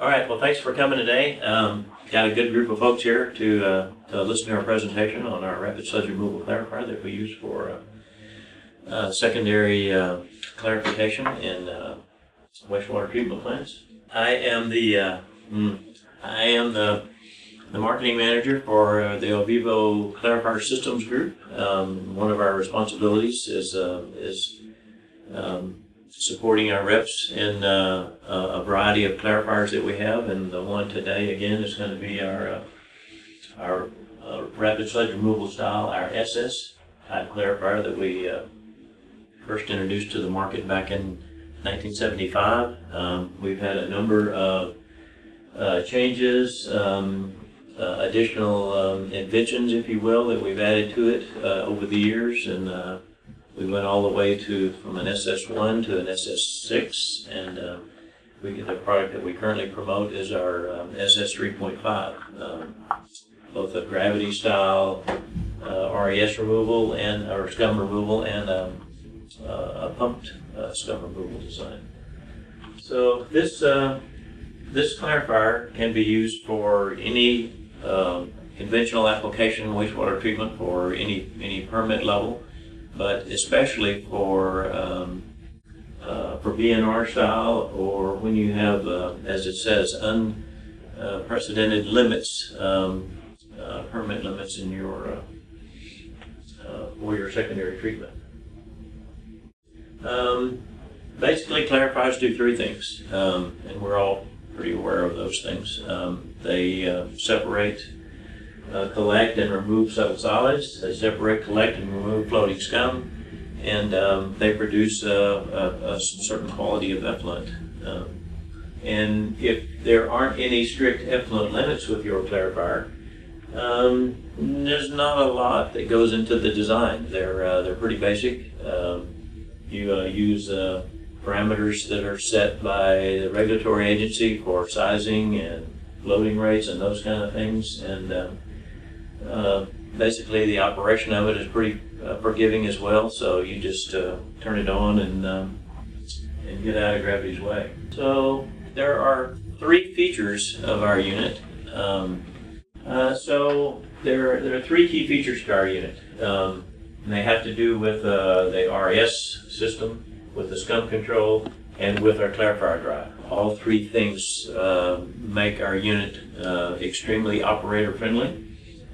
All right, well, thanks for coming today. Got a good group of folks here to listen to our presentation on our rapid sludge removal clarifier that we use for secondary clarification in wastewater treatment plants. I am the marketing manager for the Ovivo Clarifier Systems Group. One of our responsibilities is supporting our reps in a variety of clarifiers that we have, and the one today again is going to be our rapid sludge removal style, our SS type clarifier that we first introduced to the market back in 1975. We've had a number of changes, additional inventions, if you will, that we've added to it over the years, and we went all the way from an SS1 to an SS6, and the product that we currently promote is our SS 3.5, both a gravity style RES removal or scum removal, and a pumped scum removal design. So this clarifier can be used for any conventional application wastewater treatment for any permit level, but especially for BNR style, or when you have, as it says, unprecedented limits, permit limits in your for your secondary treatment. Basically, clarifiers do three things, and we're all pretty aware of those things. They separate, collect, and remove subtle solids. They separate, collect, and remove floating scum, and they produce a certain quality of effluent. And if there aren't any strict effluent limits with your clarifier, there's not a lot that goes into the design. They're pretty basic. You use parameters that are set by the regulatory agency for sizing and loading rates and those kind of things, and basically the operation of it is pretty forgiving as well, so you just turn it on and get out of gravity's way. So there are three features of our unit. So there are three key features to our unit. And they have to do with the RES system, with the scum control, and with our clarifier drive. All three things make our unit extremely operator friendly.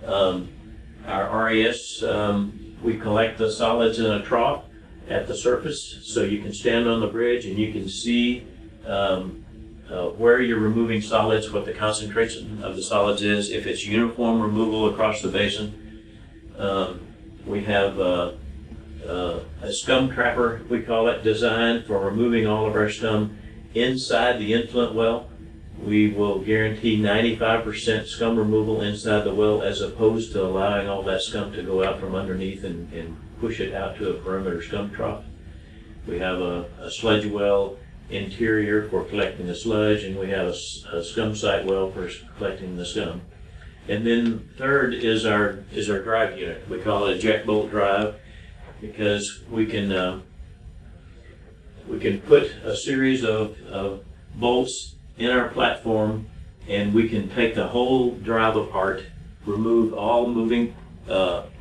Our RES, we collect the solids in a trough at the surface, so you can stand on the bridge and you can see where you're removing solids, what the concentration of the solids is, if it's uniform removal across the basin. We have a scum trapper, we call it, designed for removing all of our scum inside the influent well. We will guarantee 95% scum removal inside the well, as opposed to allowing all that scum to go out from underneath and push it out to a perimeter scum trough. We have a sludge well interior for collecting the sludge, and we have a scum site well for collecting the scum. And then third is our drive unit. We call it a jack bolt drive, because we can put a series of bolts in our platform, and we can take the whole drive apart, remove all moving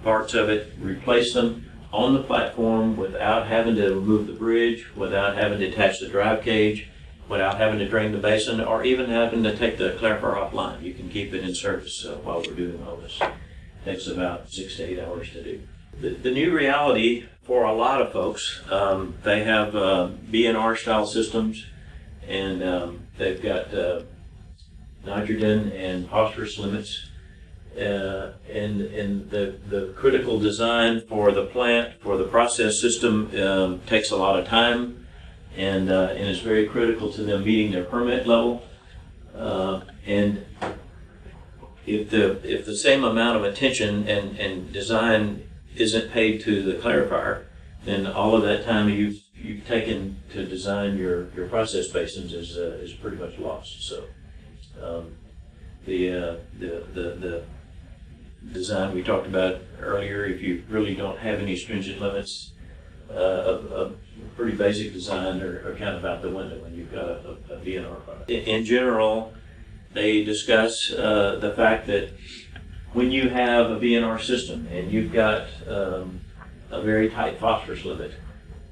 parts of it, replace them on the platform without having to remove the bridge, without having to attach the drive cage, without having to drain the basin, or even having to take the clarifier offline. You can keep it in service while we're doing all this. It takes about 6 to 8 hours to do. The new reality for a lot of folks, they have BNR style systems, and they've got nitrogen and phosphorus limits, and the critical design for the plant, for the process system, takes a lot of time, and is very critical to them meeting their permit level. And if the same amount of attention and design isn't paid to the clarifier, then all of that time you've taken to design your process basins is pretty much lost. So the design we talked about earlier, if you really don't have any stringent limits, a pretty basic design are kind of out the window when you've got a VNR product. In general, they discuss the fact that when you have a VNR system and you've got a very tight phosphorus limit,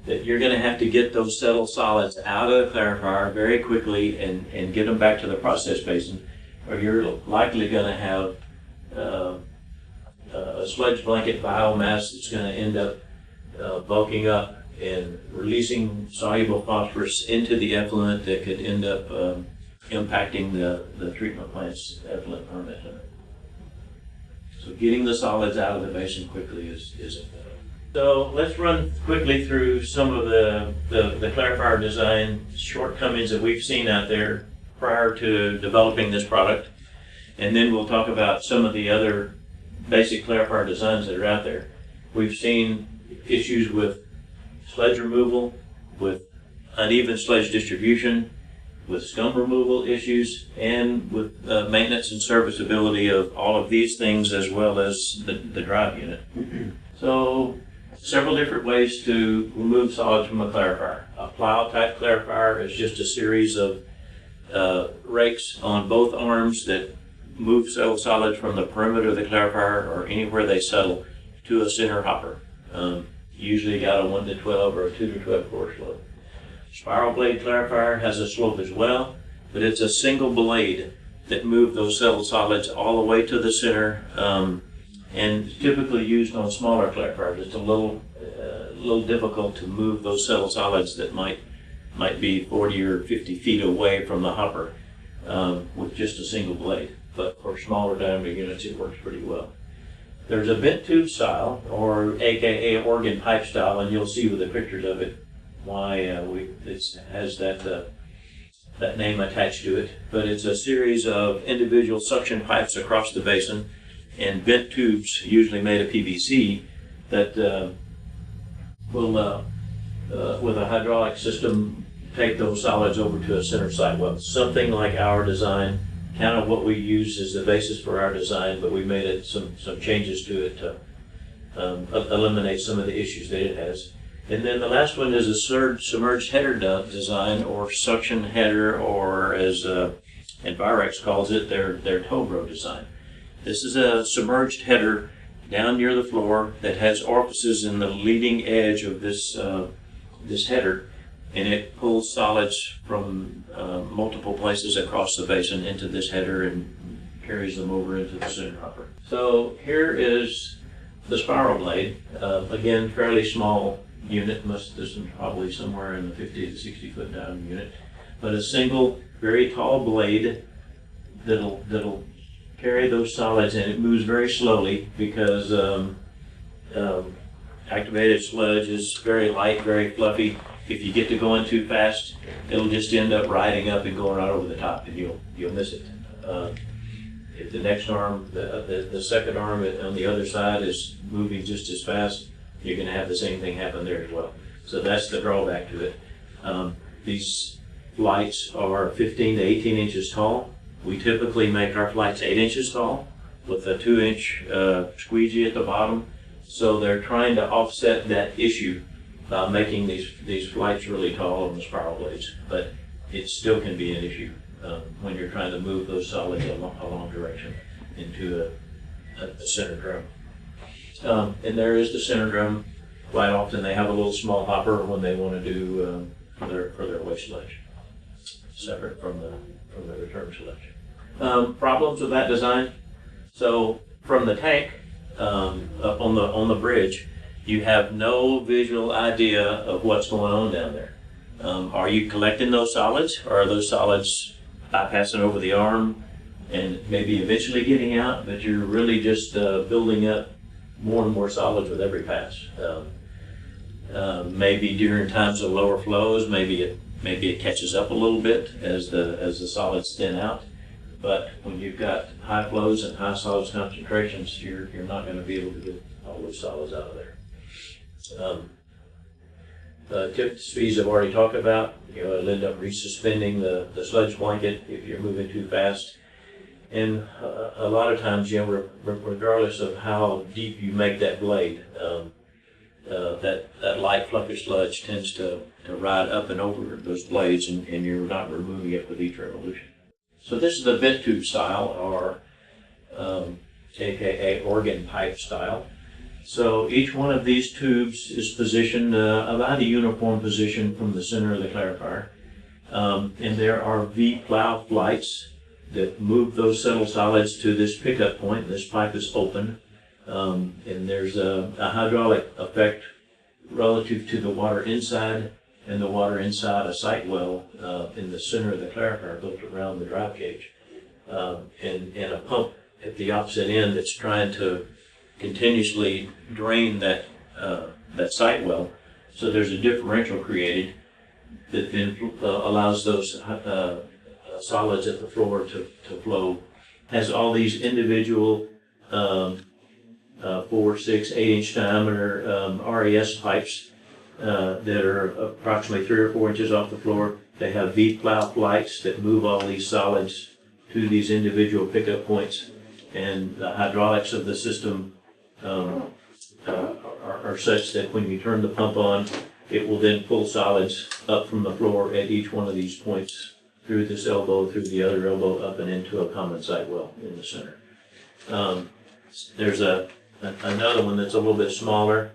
that you're going to have to get those settled solids out of the clarifier very quickly and get them back to the process basin, or you're likely going to have a sludge blanket biomass that's going to end up bulking up and releasing soluble phosphorus into the effluent that could end up impacting the treatment plant's effluent permit. So getting the solids out of the basin quickly is important. So let's run quickly through some of the clarifier design shortcomings that we've seen out there prior to developing this product. And then we'll talk about some of the other basic clarifier designs that are out there. We've seen issues with sludge removal, with uneven sludge distribution, with scum removal issues, and with maintenance and serviceability of all of these things, as well as the drive unit. So several different ways to remove solids from a clarifier. A plow type clarifier is just a series of rakes on both arms that move settled solids from the perimeter of the clarifier or anywhere they settle to a center hopper. Usually got a 1 to 12 or a 2 to 12 core slope. Spiral blade clarifier has a slope as well, but it's a single blade that moves those settled solids all the way to the center, and typically used on smaller clarifiers. It's a little difficult to move those settled solids that might be 40 or 50 feet away from the hopper with just a single blade. But for smaller diameter units, it works pretty well. There's a bent tube style, or AKA organ pipe style, and you'll see with the pictures of it why it has that name attached to it. But it's a series of individual suction pipes across the basin and bent tubes, usually made of PVC, that will, with a hydraulic system, take those solids over to a center site well. Something like our design, kind of what we use as the basis for our design, but we made some changes to it to eliminate some of the issues that it has. And then the last one is a submerged header design, or suction header, or as Envirex calls it, their Tobro design. This is a submerged header down near the floor that has orifices in the leading edge of this header, and it pulls solids from multiple places across the basin into this header and carries them over into the center hopper. So here is the spiral blade. Again, fairly small unit. This is probably somewhere in the 50 to 60 foot diameter unit, but a single, very tall blade that'll carry those solids, and it moves very slowly because activated sludge is very light, very fluffy. If you get to going too fast, it'll just end up riding up and going right over the top, and you'll miss it. If the next arm, the second arm on the other side is moving just as fast, you're going to have the same thing happen there as well. So that's the drawback to it. These flights are 15 to 18 inches tall. We typically make our flights 8 inches tall with a 2-inch squeegee at the bottom. So they're trying to offset that issue by making these flights really tall on the spiral blades. But it still can be an issue when you're trying to move those solids a long direction into a center drum. And there is the center drum. Quite often they have a little small hopper when they want to do for their waste sludge, separate from the return sludge. Problems with that design. So from the tank up on the bridge, you have no visual idea of what's going on down there. Are you collecting those solids, or are those solids bypassing over the arm and maybe eventually getting out, but you're really just building up more and more solids with every pass? Maybe during times of lower flows, maybe it catches up a little bit as the solids thin out. But when you've got high flows and high solids concentrations, you're not going to be able to get all those solids out of there. Tip speeds I've already talked about. It'll end up resuspending the sludge blanket if you're moving too fast. And a lot of times, regardless of how deep you make that blade, that light fluffy sludge tends to ride up and over those blades, and you're not removing it with each revolution. So this is the bent tube style, or aka organ pipe style. So each one of these tubes is positioned about a uniform position from the center of the clarifier. And there are V-plow flights that move those settled solids to this pickup point. This pipe is open. And there's a hydraulic effect relative to the water inside and the water inside a sight well in the center of the clarifier built around the drive cage. And a pump at the opposite end that's trying to continuously drain that sight well. So there's a differential created that then allows those solids at the floor to flow. Has all these individual 4, 6, 8-inch diameter RES pipes that are approximately 3 or 4 inches off the floor. They have V-plow flights that move all these solids to these individual pickup points, and the hydraulics of the system are such that when you turn the pump on, it will then pull solids up from the floor at each one of these points through this elbow, through the other elbow, up and into a common sight well in the center. There's another one that's a little bit smaller,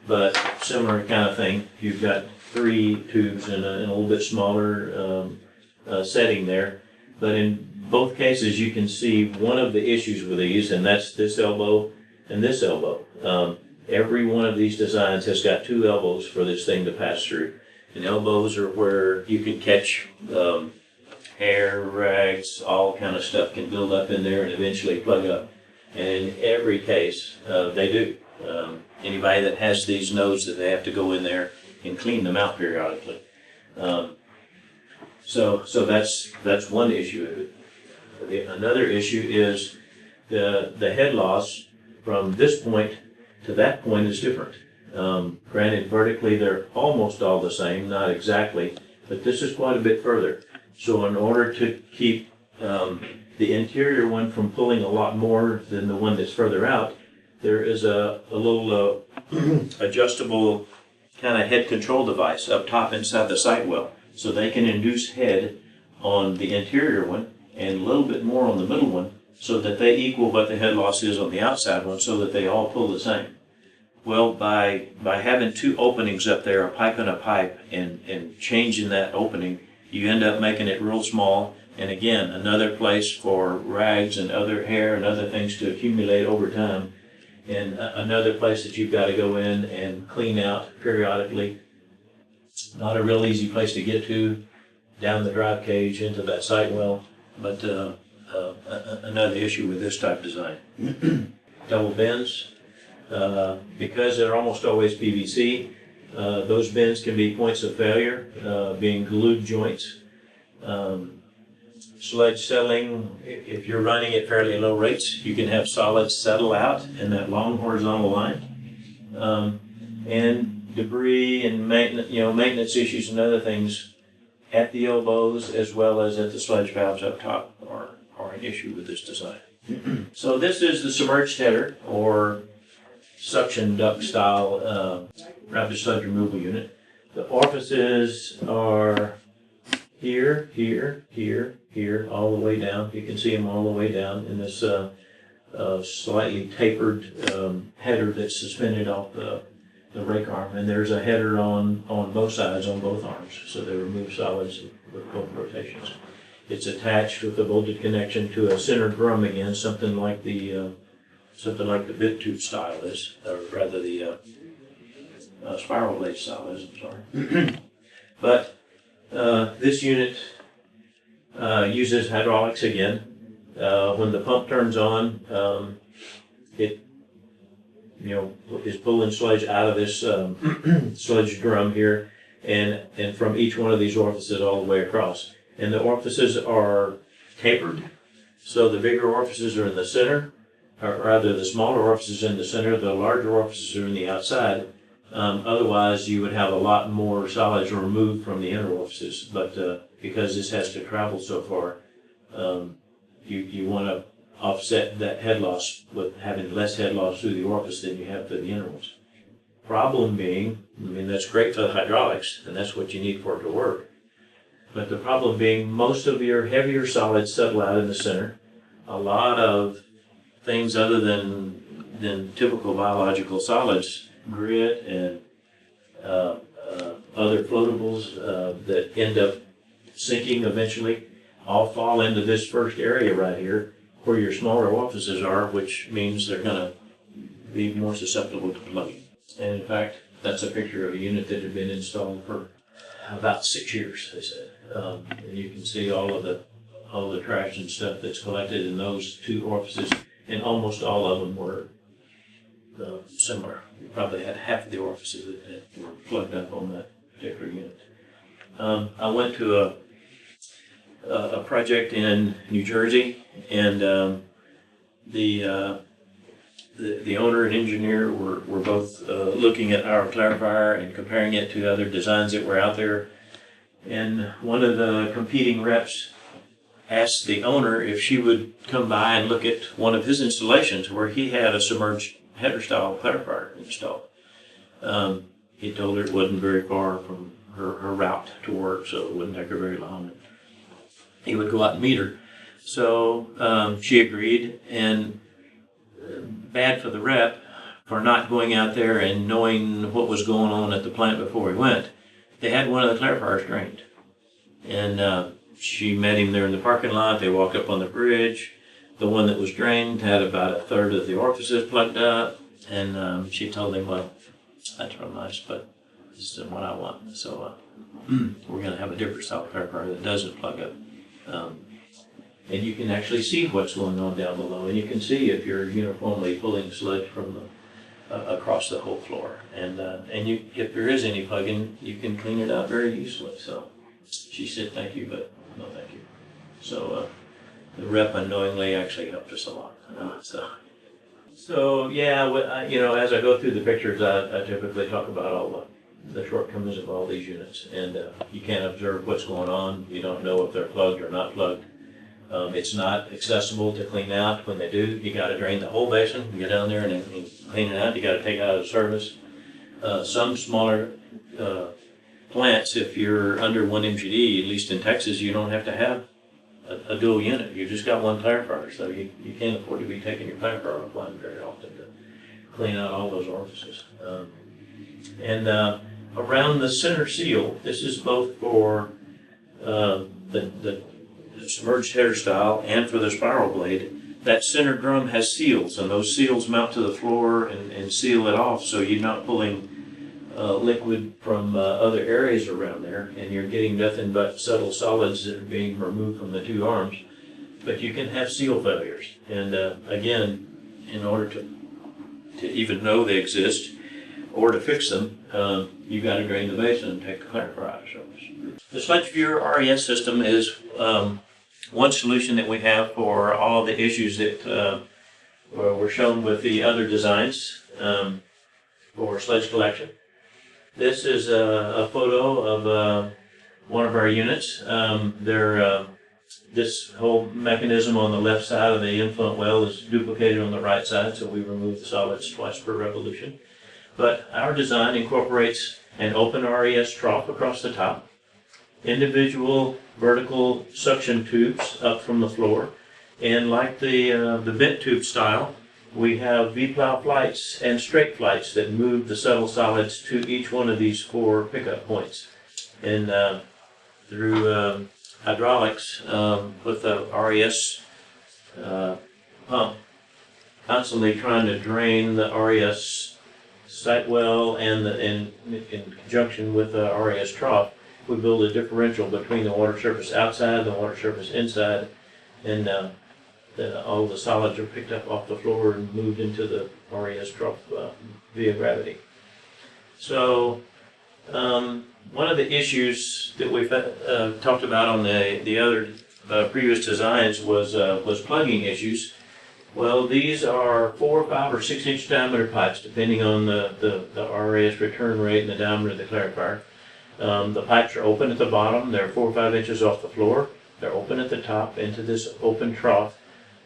but similar kind of thing. You've got 3 tubes in a little bit smaller setting there, but in both cases you can see one of the issues with these, and that's this elbow and this elbow. Every one of these designs has got 2 elbows for this thing to pass through. And elbows are where you can catch hair, rags, all kind of stuff can build up in there and eventually plug up. And in every case, they do. Anybody that has these knows that they have to go in there and clean them out periodically. So that's one issue. Another issue is the head loss from this point to that point is different. Granted, vertically they're almost all the same, not exactly, but this is quite a bit further. So in order to keep the interior one from pulling a lot more than the one that's further out, there is a little adjustable kind of head control device up top inside the sight well. So they can induce head on the interior one and a little bit more on the middle one, so that they equal what the head loss is on the outside one, so that they all pull the same. Well, by having 2 openings up there, a pipe and a pipe, and changing that opening, you end up making it real small. And again, another place for rags and other hair and other things to accumulate over time. And another place that you've got to go in and clean out periodically. Not a real easy place to get to, down the drive cage into that sight well, but another issue with this type design. Double bends, because they're almost always PVC, those bends can be points of failure, being glued joints. Sludge settling, if you're running at fairly low rates, you can have solids settle out in that long horizontal line. And debris and maintenance issues and other things at the elbows as well as at the sludge valves up top are an issue with this design. So this is the submerged header, or suction duct style rapid sludge removal unit. The orifices are here, here, here, here, all the way down. You can see them all the way down in this slightly tapered header that's suspended off the rake arm. And there's a header on both sides, on both arms, so they remove solids with both rotations. It's attached with a bolted connection to a center drum again, something like the bit tube style is, or rather the spiral blade style is. I'm sorry. But this unit uses hydraulics again. When the pump turns on, it is pulling sludge out of this sludge drum here, and from each one of these orifices all the way across. And the orifices are tapered, so the bigger orifices are in the center, or rather the smaller orifices in the center, the larger orifices are in the outside. Otherwise, you would have a lot more solids removed from the inner orifices, but because this has to travel so far, you want to offset that head loss with having less head loss through the orifice than you have through the inner ones. problem being, I mean, that's great for the hydraulics, and that's what you need for it to work. But the problem being, most of your heavier solids settle out in the center. A lot of things other than typical biological solids, grit and other floatables that end up sinking eventually, all fall into this first area right here where your smaller orifices are, which means they're going to be more susceptible to plugging. And in fact, that's a picture of a unit that had been installed for about 6 years, they said. And you can see all the trash and stuff that's collected in those two orifices, and almost all of them were similar. You probably had half of the orifices that were plugged up on that particular unit. I went to a project in New Jersey, and the owner and engineer were both looking at our clarifier and comparing it to other designs that were out there. And one of the competing reps asked the owner if she would come by and look at one of his installations where he had a submerged header style clarifier installed. He told her it wasn't very far from her route to work, so it wouldn't take her very long. He would go out and meet her. So she agreed, and bad for the rep for not going out there and knowing what was going on at the plant before he went. They had one of the clarifiers drained. And she met him there in the parking lot. They walked up on the bridge. The one that was drained had about a third of the orifices plugged up. And she told him, well, that's real nice, but this isn't what I want. So we're going to have a different style clarifier that doesn't plug up. And you can actually see what's going on down below. And you can see if you're uniformly pulling sludge from across the whole floor. And if there is any plugging, you can clean it out very easily. So she said, thank you, but no thank you. So the rep unknowingly actually helped us a lot. So yeah, as I go through the pictures, I typically talk about all the shortcomings of all these units. And you can't observe what's going on. You don't know if they're plugged or not plugged. It's not accessible to clean out. When they do, you got to drain the whole basin, get down there and clean it out. You got to take it out of service. Some smaller plants, if you're under 1 MGD, at least in Texas, you don't have to have a dual unit. You just got one clarifier, so you can't afford to be taking your clarifier offline very often to clean out all those orifices. Around the center seal, this is both for the submerged header style and for the spiral blade. That center drum has seals, and those seals mount to the floor and seal it off, so you're not pulling liquid from other areas around there, and you're getting nothing but subtle solids that are being removed from the two arms. But you can have seal failures, and again, in order to even know they exist or to fix them, you got to drain the basin and take the clarifier out of service. The Sludge Viewer RES system is one solution that we have for all the issues that were shown with the other designs for sludge collection. This is a photo of one of our units. This whole mechanism on the left side of the influent well is duplicated on the right side, so we remove the solids twice per revolution. But our design incorporates an open RES trough across the top, individual vertical suction tubes up from the floor, and like the bent tube style, we have V-plow flights and straight flights that move the subtle solids to each one of these 4 pickup points. And through hydraulics with the RES pump, constantly trying to drain the RES site well, and in conjunction with the RES trough, we build a differential between the water surface outside and the water surface inside, and all the solids are picked up off the floor and moved into the RES trough via gravity. So one of the issues that we've talked about on the other previous designs was plugging issues. Well, these are 4, 5, or 6 inch diameter pipes, depending on the RES return rate and the diameter of the clarifier. The pipes are open at the bottom. They're 4 or 5 inches off the floor. They're open at the top into this open trough.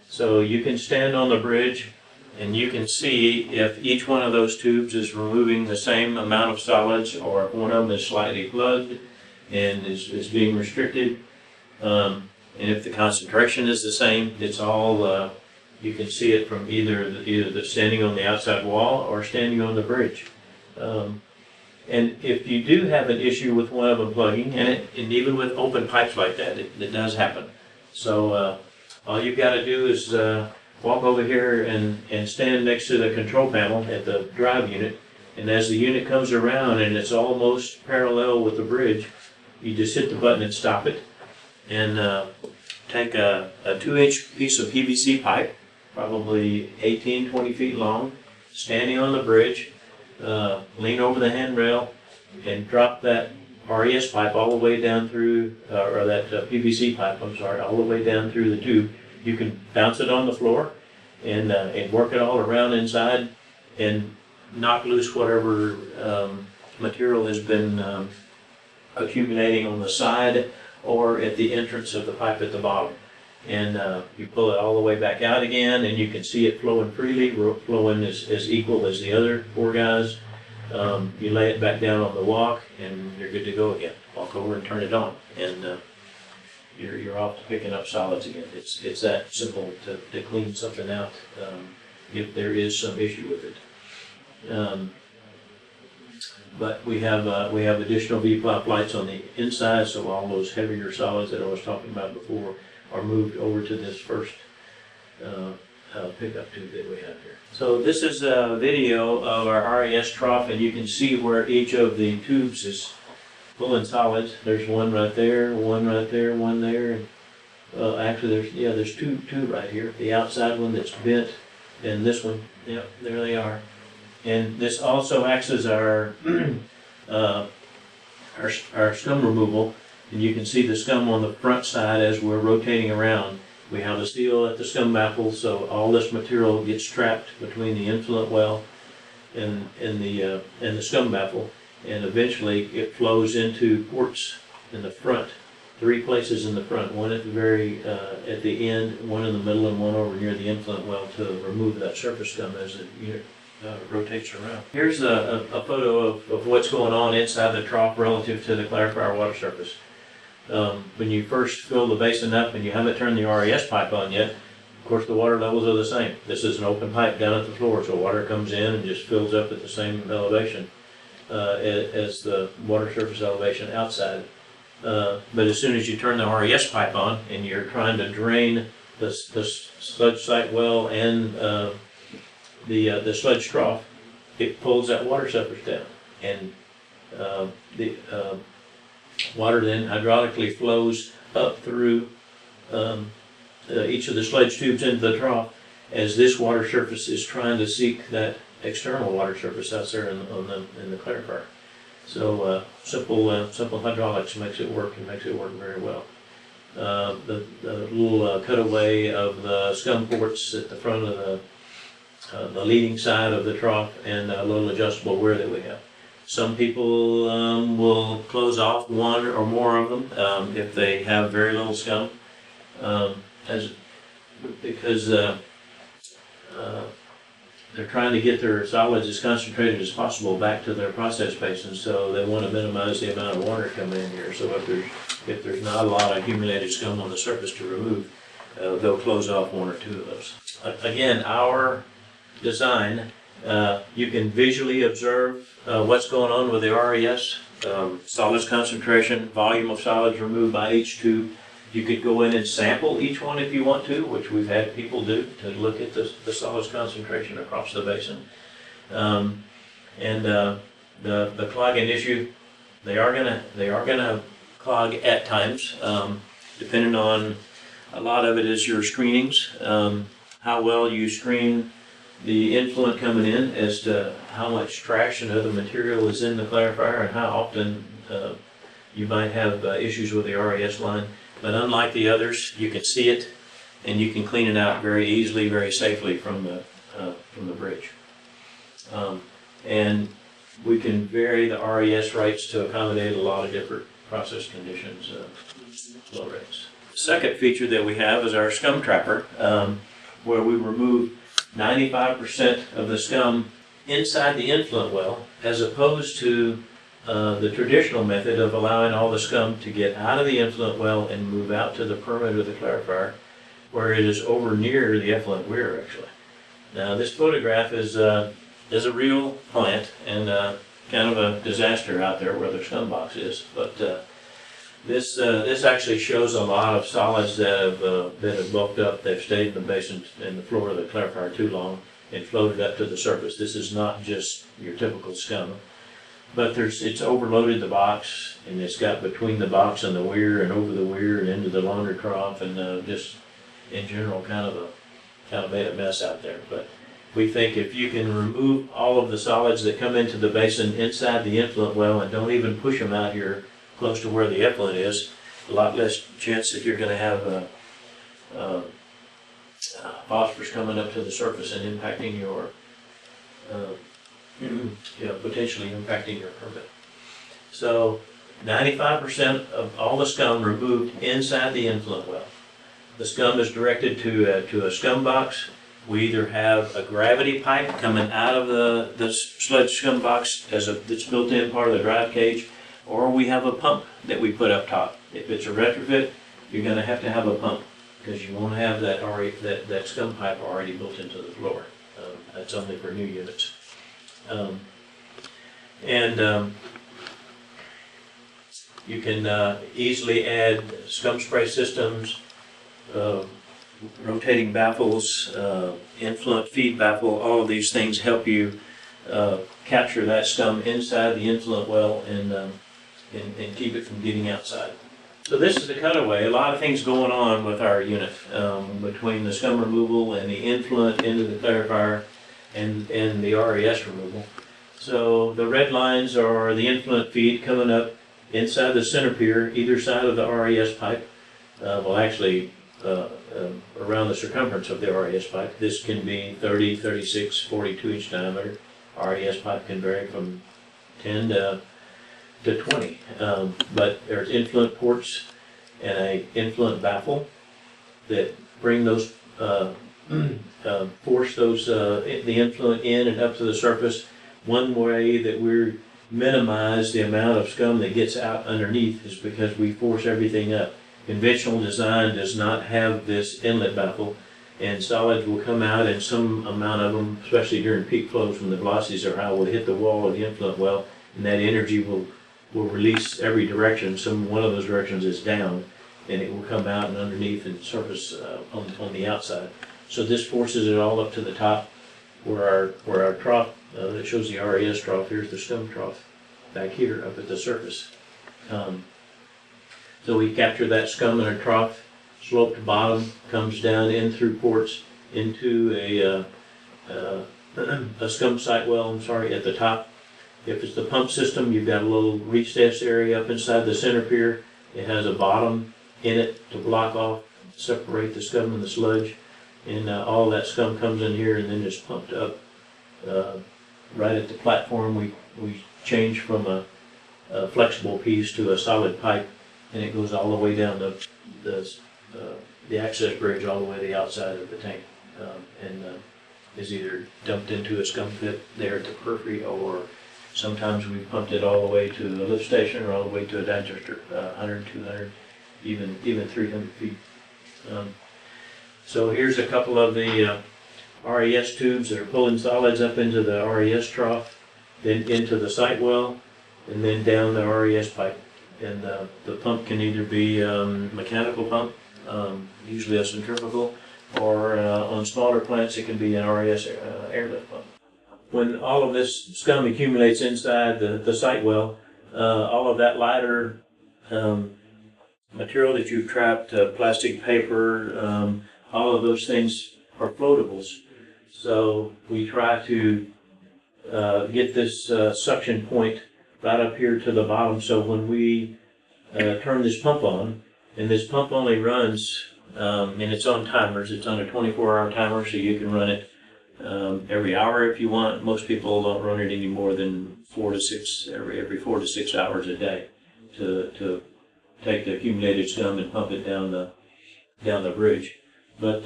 So you can stand on the bridge and you can see if each one of those tubes is removing the same amount of solids, or if one of them is slightly plugged and is being restricted. And if the concentration is the same, it's all, you can see it from either the standing on the outside wall or standing on the bridge. And if you do have an issue with one of them plugging, and even with open pipes like that, it does happen. So all you've got to do is walk over here and stand next to the control panel at the drive unit, and as the unit comes around and it's almost parallel with the bridge, you just hit the button and stop it, and take a 2-inch piece of PVC pipe, probably 18-20 feet long, standing on the bridge, lean over the handrail and drop that RES pipe all the way down through, or that PVC pipe, I'm sorry, all the way down through the tube. You can bounce it on the floor and work it all around inside and knock loose whatever material has been accumulating on the side or at the entrance of the pipe at the bottom. And you pull it all the way back out again, and you can see it flowing freely, flowing as equal as the other 4 guys. You lay it back down on the walk, and you're good to go again. Walk over and turn it on, and you're off to picking up solids again. It's that simple to clean something out if there is some issue with it. But we have additional V-flop lights on the inside, so all those heavier solids that I was talking about before are moved over to this first pickup tube that we have here. So this is a video of our RES trough, and you can see where each of the tubes is pulling solids. There's one right there, one right there, one there. Actually, there's two right here. The outside one that's bent, and this one. Yep, there they are. And this also acts as our scum removal. And you can see the scum on the front side as we're rotating around. We have a seal at the scum baffle, so all this material gets trapped between the influent well and the scum baffle, and eventually it flows into ports in the front. 3 places in the front, one at the very at the end, one in the middle, and one over near the influent well to remove that surface scum as the unit rotates around. Here's a photo of what's going on inside the trough relative to the clarifier water surface. When you first fill the basin up and you haven't turned the RES pipe on yet, of course the water levels are the same. This is an open pipe down at the floor, so water comes in and just fills up at the same elevation as the water surface elevation outside. But as soon as you turn the RES pipe on and you're trying to drain the sludge site well and the sludge trough, it pulls that water surface down, and the water then hydraulically flows up through each of the sludge tubes into the trough as this water surface is trying to seek that external water surface out there in the clarifier. So simple hydraulics makes it work, and makes it work very well. The little cutaway of the scum ports at the front of the leading side of the trough, and a little adjustable weir that we have. Some people will close off one or more of them if they have very little scum, because they're trying to get their solids as concentrated as possible back to their process basin, so they want to minimize the amount of water coming in here. So if there's not a lot of accumulated scum on the surface to remove, they'll close off 1 or 2 of those. Again, our design, you can visually observe what's going on with the RES, solids concentration, volume of solids removed by each tube. You could go in and sample each one if you want to, which we've had people do, to look at the solids concentration across the basin. The clogging issue, they are gonna clog at times, depending on, a lot of it is your screenings, how well you screen the influent coming in as to how much trash and other material is in the clarifier, and how often you might have issues with the RES line. But unlike the others, you can see it and you can clean it out very easily, very safely from the bridge. And we can vary the RES rates to accommodate a lot of different process conditions, flow rates. The second feature that we have is our scum trapper, where we remove 95% of the scum inside the influent well, as opposed to the traditional method of allowing all the scum to get out of the influent well and move out to the perimeter of the clarifier, where it is over near the effluent weir, actually. Now, this photograph is a real plant and kind of a disaster out there where the scum box is, but this actually shows a lot of solids that have bulked up. They've stayed in the basin and the floor of the clarifier too long and floated up to the surface. This is not just your typical scum, but it's overloaded the box, and it's got between the box and the weir and over the weir and into the launder trough, and just in general kind of made a mess out there. But we think if you can remove all of the solids that come into the basin inside the influent well and don't even push them out here close to where the effluent is, a lot less chance that you're going to have phosphorus coming up to the surface and impacting your, potentially impacting your permit. So 95% of all the scum removed inside the influent well. The scum is directed to a scum box. We either have a gravity pipe coming out of the sludge scum box that's built in part of the drive cage, or we have a pump that we put up top. If it's a retrofit, you're going to have a pump because you won't have that scum pipe already built into the floor. That's only for new units. You can easily add scum spray systems, rotating baffles, influent feed baffle. All of these things help you capture that scum inside the influent well and keep it from getting outside. So this is the cutaway. A lot of things going on with our unit between the scum removal and the influent into the clarifier and the RES removal. So the red lines are the influent feed coming up inside the center pier, either side of the RES pipe. Well, actually, around the circumference of the RES pipe. This can be 30, 36, 42 inch diameter. RES pipe can vary from 10 to 20. But there's influent ports and a influent baffle that bring those, force those, the influent in and up to the surface. One way that we minimize the amount of scum that gets out underneath is because we force everything up. Conventional design does not have this inlet baffle, and solids will come out, and some amount of them, especially during peak flows when the velocities are high, will hit the wall of the influent well, and that energy will release every direction. One of those directions is down, and it will come out and underneath and surface on the outside. So this forces it all up to the top, where our trough, that shows the RES trough, here's the scum trough, back here up at the surface. So we capture that scum in a trough, sloped bottom, comes down in through ports into a scum site well, at the top. If it's the pump system, you've got a little recess area up inside the center pier. It has a bottom in it to block off, separate the scum and the sludge. And all that scum comes in here and then is pumped up right at the platform. We change from a flexible piece to a solid pipe, and it goes all the way down the access bridge all the way to the outside of the tank, and is either dumped into a scum pit there at the periphery, or sometimes we've pumped it all the way to the lift station or all the way to a digester, 100, 200, even 300 feet. So here's a couple of the RES tubes that are pulling solids up into the RES trough, then into the site well, and then down the RES pipe. And the pump can either be mechanical pump, usually a centrifugal, or on smaller plants it can be an RES airlift pump. When all of this scum accumulates inside the site well, all of that lighter material that you've trapped, plastic, paper, all of those things are floatables. So we try to get this suction point right up here to the bottom, so when we turn this pump on, and this pump only runs, and it's on timers, it's on a 24-hour timer, so you can run it every hour if you want. Most people don't run it any more than 4 to 6, every 4 to 6 hours a day to take the accumulated scum and pump it down the bridge. But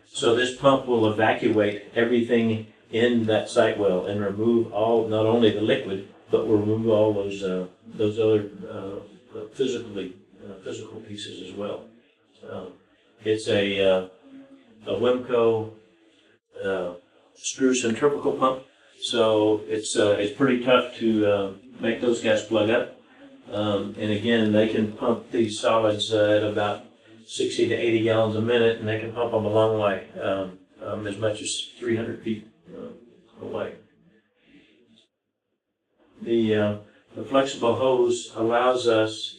so this pump will evacuate everything in that site well and remove all, not only the liquid, but will remove all those other physical pieces as well. It's a Wimco screw centrifugal pump, so it's pretty tough to make those guys plug up. And again, they can pump these solids at about 60 to 80 gallons a minute, and they can pump them a long way, as much as 300 feet away. The flexible hose allows us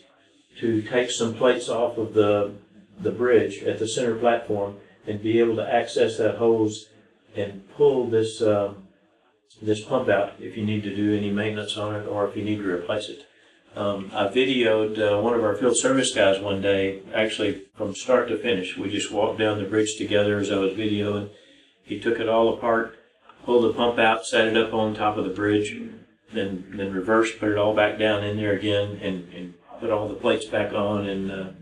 to take some plates off of the bridge at the center platform and be able to access that hose and pull this pump out if you need to do any maintenance on it or if you need to replace it. I videoed one of our field service guys one day, actually from start to finish. We just walked down the bridge together as I was videoing. He took it all apart, pulled the pump out, set it up on top of the bridge, then reversed, put it all back down in there again, and put all the plates back on, and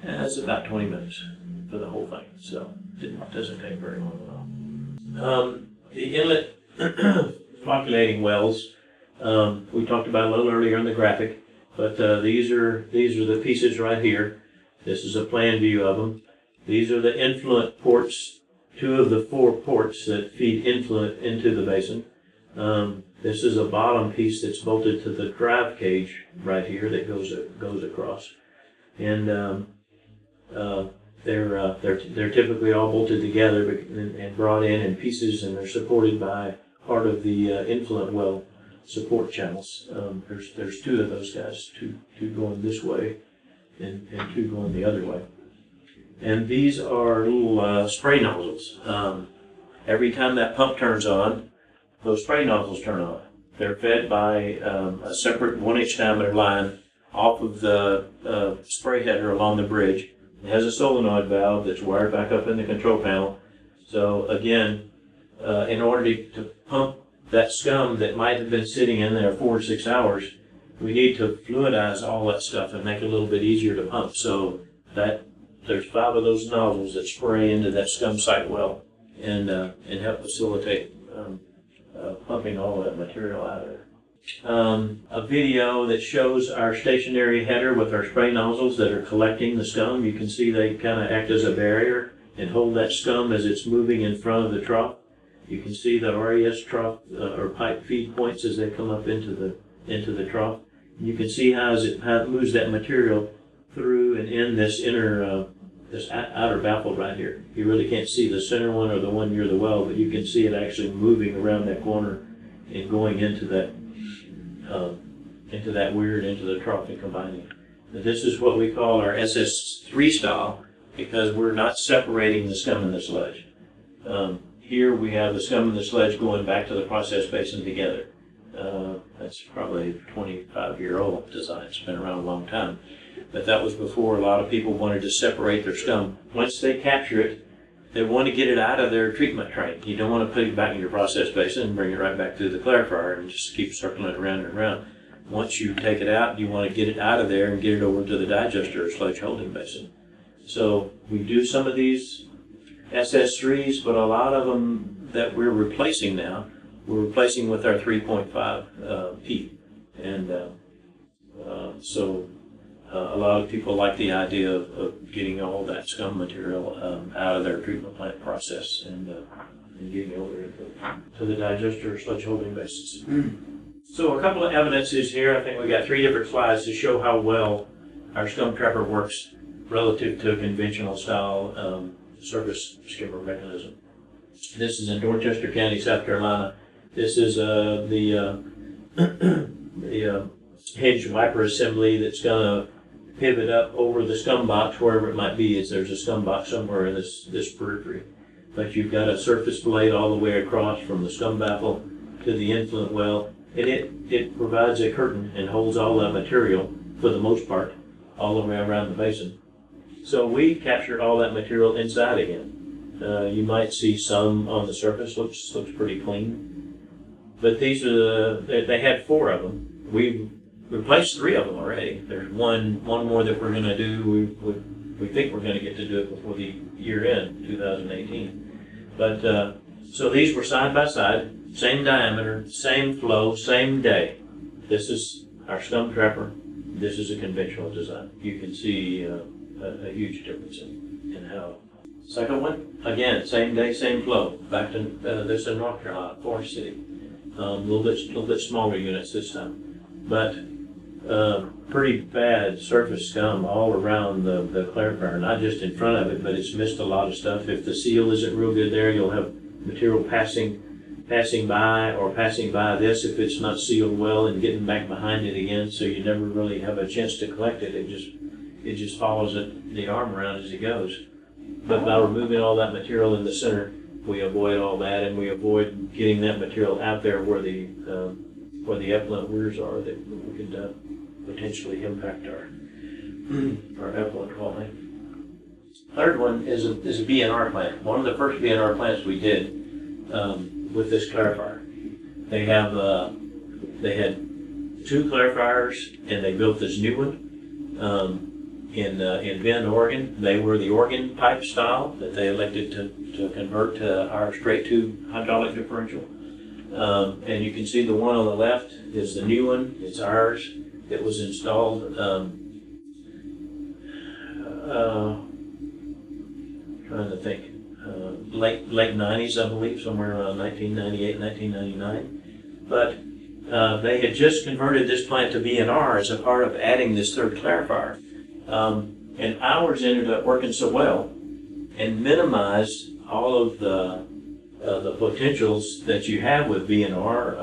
that's about 20 minutes for the whole thing. So it doesn't take very long at all. The inlet flocculating wells, we talked about a little earlier in the graphic, but these are the pieces right here. This is a plan view of them. These are the influent ports, 2 of the 4 ports that feed influent into the basin. This is a bottom piece that's bolted to the drive cage right here that goes across, and they're typically all bolted together and brought in pieces, and they're supported by part of the influent well support channels. There's 2 of those guys, two going this way and 2 going the other way. And these are little spray nozzles. Every time that pump turns on, those spray nozzles turn on. They're fed by a separate 1-inch diameter line off of the spray header along the bridge. It has a solenoid valve that's wired back up in the control panel. So again, in order to pump that scum that might have been sitting in there 4 to 6 hours, we need to fluidize all that stuff and make it a little bit easier to pump. So that there's 5 of those nozzles that spray into that scum site well and help facilitate pumping all that material out of there. A video that shows our stationary header with our spray nozzles that are collecting the scum. You can see they kind of act as a barrier and hold that scum as it's moving in front of the trough. You can see the RES trough or pipe feed points as they come up into the trough. You can see how it moves that material through and in this this outer baffle right here. You really can't see the center one or the one near the well, but you can see it actually moving around that corner and going into that weir, into the trough and combining. Now, this is what we call our SS3 style because we're not separating the scum and the sludge. Here we have the scum and the sludge going back to the process basin together. That's probably a 25-year-old design. It's been around a long time. But that was before a lot of people wanted to separate their scum. Once they capture it, they want to get it out of their treatment train. You don't want to put it back in your process basin and bring it right back through the clarifier and just keep circling it around and around. Once you take it out, you want to get it out of there and get it over to the digester or sludge holding basin. So we do some of these SS3s, but a lot of them that we're replacing now, we're replacing with our 3.5 P. And so a lot of people like the idea of getting all that scum material out of their treatment plant process and getting it over to the digester or sludge holding basins. So a couple of evidences here. I think we got 3 different slides to show how well our scum trapper works relative to a conventional style surface skimmer mechanism. This is in Dorchester County, South Carolina. This is the hinge wiper assembly that's going to pivot up over the scum box wherever it might be. There's a scum box somewhere in this periphery. But you've got a surface blade all the way across from the scum baffle to the influent well, and it provides a curtain and holds all that material, for the most part, all the way around the basin. So we captured all that material inside again. You might see some on the surface, looks pretty clean. But these are they had 4 of them. We've replaced 3 of them already. There's one more that we're going to do. we think we're going to get to do it before the year end, 2018. But so these were side by side, same diameter, same flow, same day. This is our scum trapper. This is a conventional design. You can see a huge difference in how. Second one, again, same day, same flow. Back to this in North Carolina, Forest City. A little bit smaller units this time, but pretty bad surface scum all around the clarifier, not just in front of it, but it's missed a lot of stuff. If the seal isn't real good there, you'll have material passing by or passing by this if it's not sealed well and getting back behind it again, so you never really have a chance to collect it. It just follows the arm around as it goes. But by removing all that material in the center, we avoid all that, and we avoid getting that material out there where the effluent weirs are that we could potentially impact our effluent quality. Third one is a BNR plant. One of the first BNR plants we did with this clarifier. They had 2 clarifiers, and they built this new one in Bend, Oregon. They were the Oregon pipe style that they elected to convert to our straight tube hydraulic differential. And you can see the one on the left is the new one. It's ours. It was installed trying to think, late 90s, I believe, somewhere around 1998, 1999. But they had just converted this plant to BNR as a part of adding this third clarifier. And ours ended up working so well and minimized all of the potentials that you have with BNR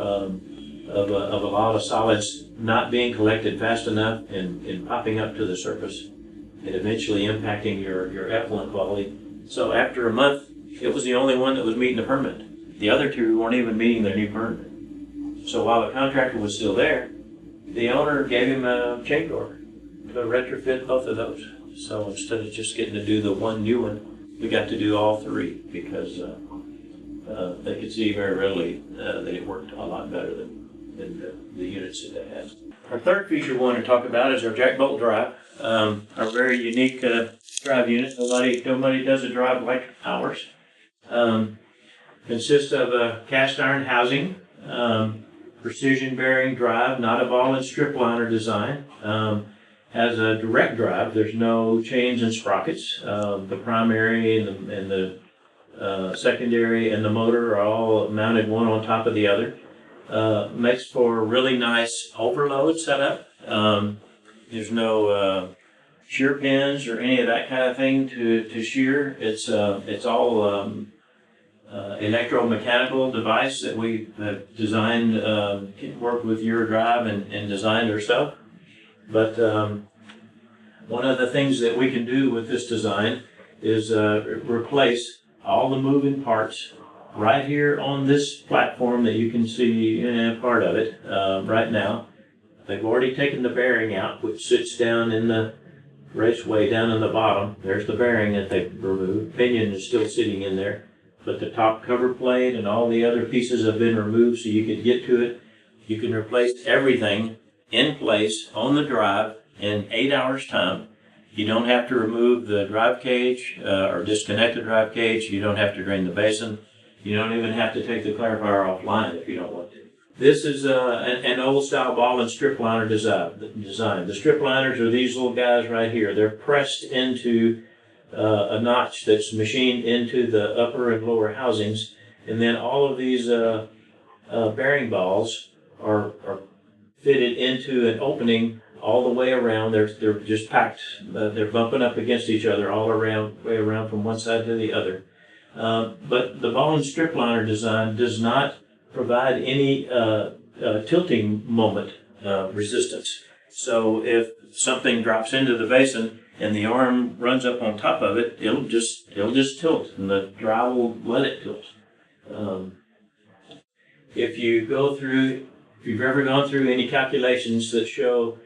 of a lot of solids not being collected fast enough and popping up to the surface and eventually impacting your effluent quality. So after a month, it was the only one that was meeting the permit. The other 2 weren't even meeting their new permit. So while the contractor was still there, the owner gave him a change order to retrofit both of those. So instead of just getting to do the one new one, we got to do all 3 because they could see very readily that it worked a lot better than the units that they had. Our third feature we want to talk about is our jack bolt drive, our very unique drive unit. Nobody does a drive like ours. Consists of a cast iron housing, precision bearing drive, not a ball and strip liner design. Has a direct drive. There's no chains and sprockets. The primary and the secondary and the motor are all mounted one on top of the other. Makes for a really nice overload setup. There's no shear pins or any of that kind of thing to shear. It's all electromechanical device that we have designed, worked with Eurodrive and designed ourselves. But one of the things that we can do with this design is replace all the moving parts right here on this platform that you can see part of it right now. They've already taken the bearing out, which sits down in the raceway down in the bottom. There's the bearing that they've removed. Pinion is still sitting in there, but the top cover plate and all the other pieces have been removed so you could get to it. You can replace everything in place on the drive in 8 hours time. You don't have to remove the drive cage or disconnect the drive cage. You don't have to drain the basin. You don't even have to take the clarifier offline if you don't want to. This is an old style ball and strip liner design. The strip liners are these little guys right here. They're pressed into a notch that's machined into the upper and lower housings. And then all of these bearing balls are fitted into an opening all the way around. They're just packed. They're bumping up against each other all around, way around from one side to the other. But the ball and strip liner design does not provide any tilting moment resistance. So if something drops into the basin and the arm runs up on top of it, it'll just tilt, and the drive will let it tilt. If you've ever gone through any calculations that show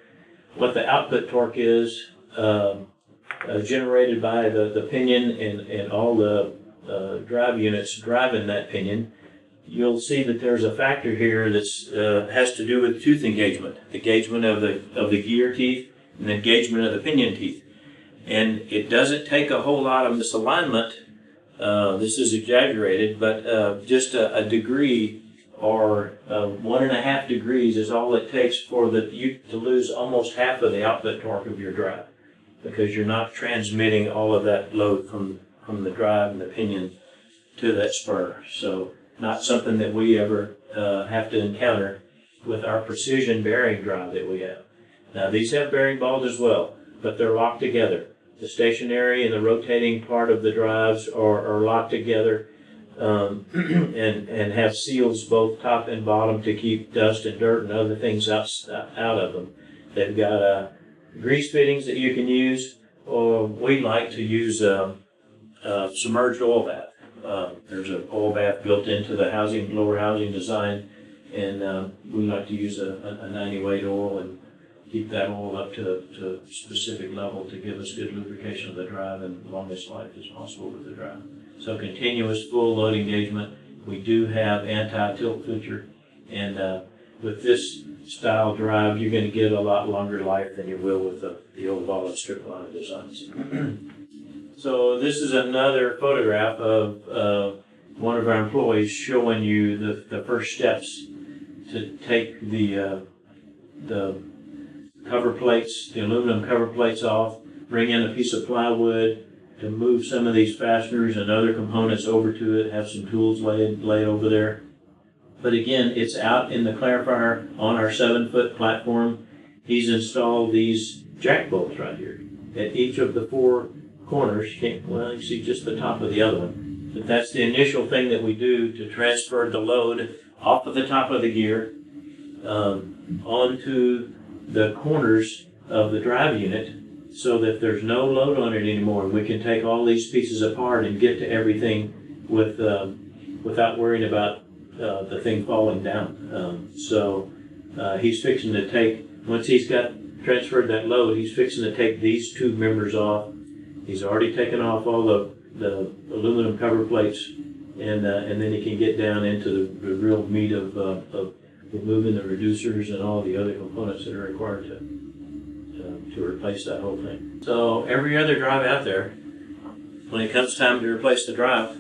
what the output torque is generated by the pinion and all the drive units driving that pinion, you'll see that there's a factor here that has to do with tooth engagement of the gear teeth and engagement of the pinion teeth. And it doesn't take a whole lot of misalignment. This is exaggerated, but just a degree or 1.5 degrees is all it takes for you to lose almost half of the output torque of your drive, because you're not transmitting all of that load from the drive and the pinion to that spur. So not something that we ever have to encounter with our precision bearing drive that we have. Now these have bearing balls as well, but they're locked together. The stationary and the rotating part of the drives are locked together and have seals both top and bottom to keep dust and dirt and other things out of them. They've got grease fittings that you can use, or we like to use submerged oil bath. There's an oil bath built into the lower housing design, and we like to use a 90 weight oil and keep that oil up to a specific level to give us good lubrication of the drive and longest life as possible with the drive. So continuous full load engagement. We do have anti-tilt feature, and with this style drive, you're going to get a lot longer life than you will with the old ball and strip line designs. So this is another photograph of one of our employees showing you the first steps to take the cover plates, the aluminum cover plates off, bring in a piece of plywood to move some of these fasteners and other components over to it, have some tools laid over there. But again, it's out in the clarifier on our 7-foot platform. He's installed these jack bolts right here at each of the 4 corners. You see just the top of the other one. But that's the initial thing that we do to transfer the load off of the top of the gear onto the corners of the drive unit, so that there's no load on it anymore. We can take all these pieces apart and get to everything without worrying about the thing falling down. So he's fixing to take, once he's got transferred that load, he's fixing to take these 2 members off. He's already taken off all the aluminum cover plates, and then he can get down into the real meat of removing the reducers and all the other components that are required to replace that whole thing. So every other drive out there, when it comes time to replace the drive,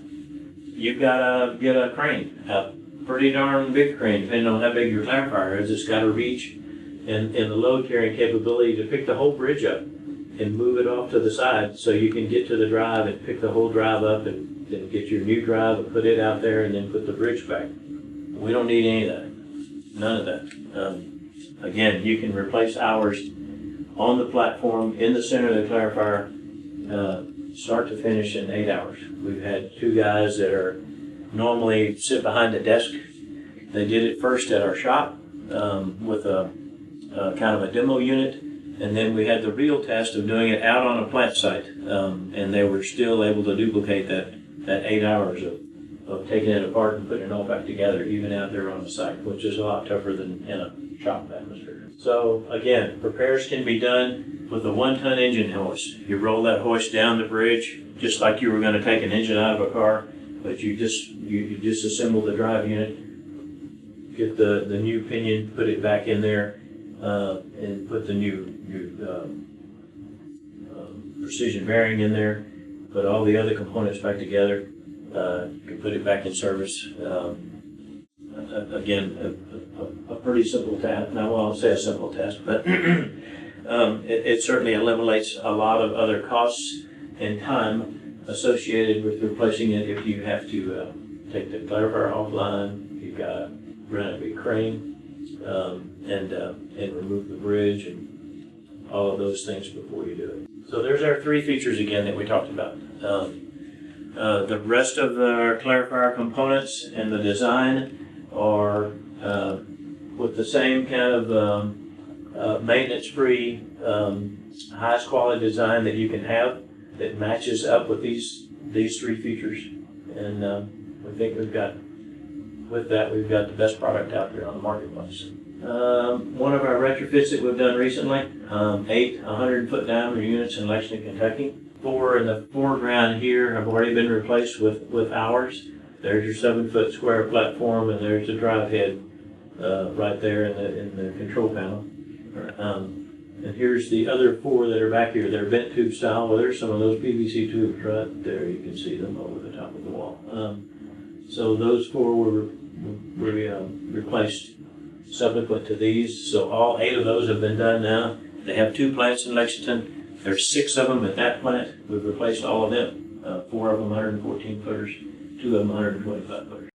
you've got to get a crane, a pretty darn big crane, depending on how big your clarifier is. It's got to reach and the load carrying capability to pick the whole bridge up and move it off to the side, so you can get to the drive and pick the whole drive up and then get your new drive and put it out there and then put the bridge back. We don't need any of that. None of that. Again, you can replace ours on the platform in the center of the clarifier, start to finish in 8 hours. We've had 2 guys that are normally sit behind a desk. They did it first at our shop with a kind of a demo unit, and then we had the real test of doing it out on a plant site, and they were still able to duplicate that 8 hours of taking it apart and putting it all back together, even out there on the site, which is a lot tougher than in a shop atmosphere. So again, repairs can be done with a 1-ton engine hoist. You roll that hoist down the bridge just like you were going to take an engine out of a car, but you disassemble the drive unit, get the new pinion, put it back in there, and put the new precision bearing in there, put all the other components back together. You can put it back in service. Again, a pretty simple task. Now, well, I'll say a simple task, but it certainly eliminates a lot of other costs and time associated with replacing it. If you have to take the clarifier offline, you've got to rent a big crane and remove the bridge and all of those things before you do it. So there's our 3 features again that we talked about. The rest of the clarifier components and the design are with the same kind of maintenance-free, highest quality design that you can have that matches up with these 3 features. And we think we've got the best product out there on the marketplace. One of our retrofits that we've done recently, 8 100-foot diameter units in Lexington, Kentucky. 4 in the foreground here have already been replaced with ours. There's your 7-foot square platform, and there's the drive head right there in the control panel. And here's the other 4 that are back here. They're bent tube style. Well, there's some of those PVC tubes right there. You can see them over the top of the wall. So those 4 were replaced subsequent to these. So all 8 of those have been done now. They have 2 plants in Lexington. There's 6 of them at that plant. We've replaced all of them. 4 of them 114 footers, 2 of them 125 footers.